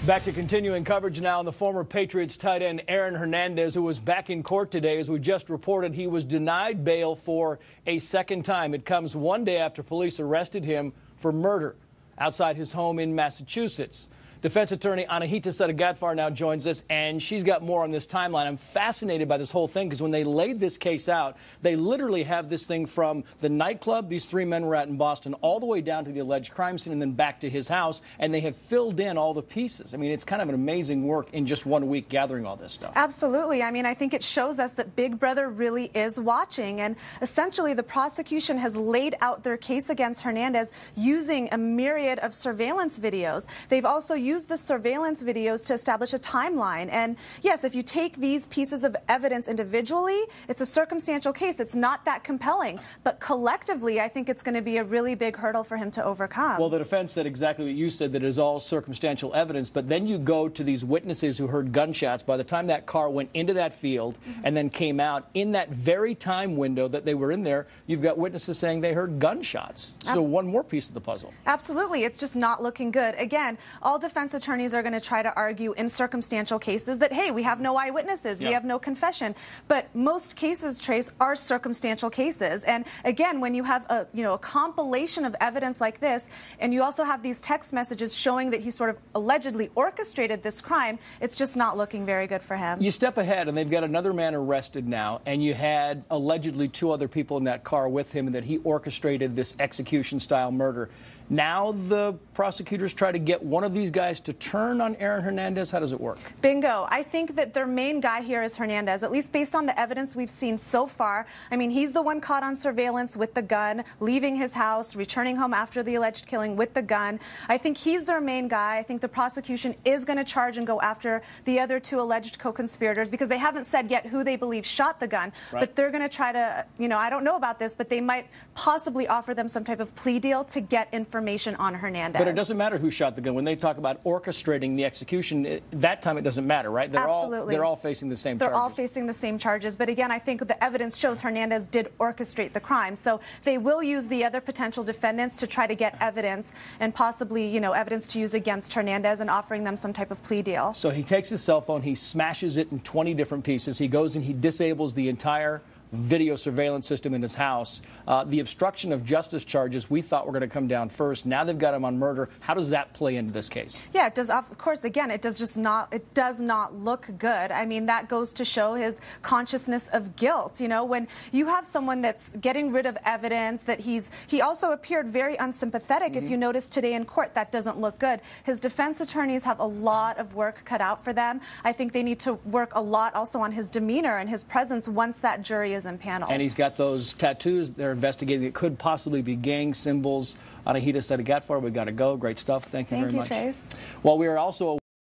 Back to continuing coverage now on the former Patriots tight end Aaron Hernandez, who was back in court today. As we just reported, he was denied bail for a second time. It comes one day after police arrested him for murder outside his home in Massachusetts. Defense attorney Anahita Sedahatfar now joins us, and she's got more on this timeline. I'm fascinated by this whole thing because when they laid this case out, they literally have this thing from the nightclub these three men were at in Boston all the way down to the alleged crime scene and then back to his house, and they have filled in all the pieces. I mean, it's kind of an amazing work in just 1 week gathering all this stuff. Absolutely. I mean, I think it shows us that Big Brother really is watching, and essentially the prosecution has laid out their case against Hernandez using a myriad of surveillance videos. They've also used the surveillance videos to establish a timeline. And yes, if you take these pieces of evidence individually, it's a circumstantial case. It's not that compelling. But collectively, I think it's going to be a really big hurdle for him to overcome. Well, the defense said exactly what you said, that it is all circumstantial evidence. But then you go to these witnesses who heard gunshots by the time that car went into that field and then came out. In that very time window that they were in there, you've got witnesses saying they heard gunshots. So one more piece of the puzzle. Absolutely. It's just not looking good. Again, all defense attorneys are going to try to argue in circumstantial cases that, hey, we have no eyewitnesses, we have no confession. But most cases, Trace, are circumstantial cases. And again, when you have a compilation of evidence like this, and you also have these text messages showing that he sort of allegedly orchestrated this crime, it's just not looking very good for him. You step ahead, and they've got another man arrested now, and you had allegedly 2 other people in that car with him, and that he orchestrated this execution-style murder. Now the prosecutors try to get one of these guys to turn on Aaron Hernandez. How does it work? Bingo. I think that their main guy here is Hernandez, at least based on the evidence we've seen so far. I mean, he's the one caught on surveillance with the gun, leaving his house, returning home after the alleged killing with the gun. I think he's their main guy. I think the prosecution is going to charge and go after the other 2 alleged co-conspirators because they haven't said yet who they believe shot the gun. Right. But they're going to try to, I don't know about this, but they might possibly offer them some type of plea deal to get information on Hernandez. But it doesn't matter who shot the gun. When they talk about orchestrating the execution, that time it doesn't matter, right? Absolutely. They're all facing the same charges. They're all facing the same charges. But again, I think the evidence shows Hernandez did orchestrate the crime. So they will use the other potential defendants to try to get evidence and possibly, evidence to use against Hernandez and offering them some type of plea deal. So he takes his cell phone, he smashes it in 20 different pieces. He goes and he disables the entire video surveillance system in his house. The obstruction of justice charges we thought were going to come down first. Now they've got him on murder. How does that play into this case? Yeah, it does. Of course, again, it does not look good. I mean, that goes to show his consciousness of guilt. When you have someone that's getting rid of evidence, that he also appeared very unsympathetic. If you notice today in court, that doesn't look good. His defense attorneys have a lot of work cut out for them. I think they need to work a lot also on his demeanor and his presence once that jury is impaneled. And he's got those tattoos they're investigating. It could possibly be gang symbols. Anahita Sedahatfar, we got to go. Great stuff. Thank you very much. Thank you, Trace. Well, we are also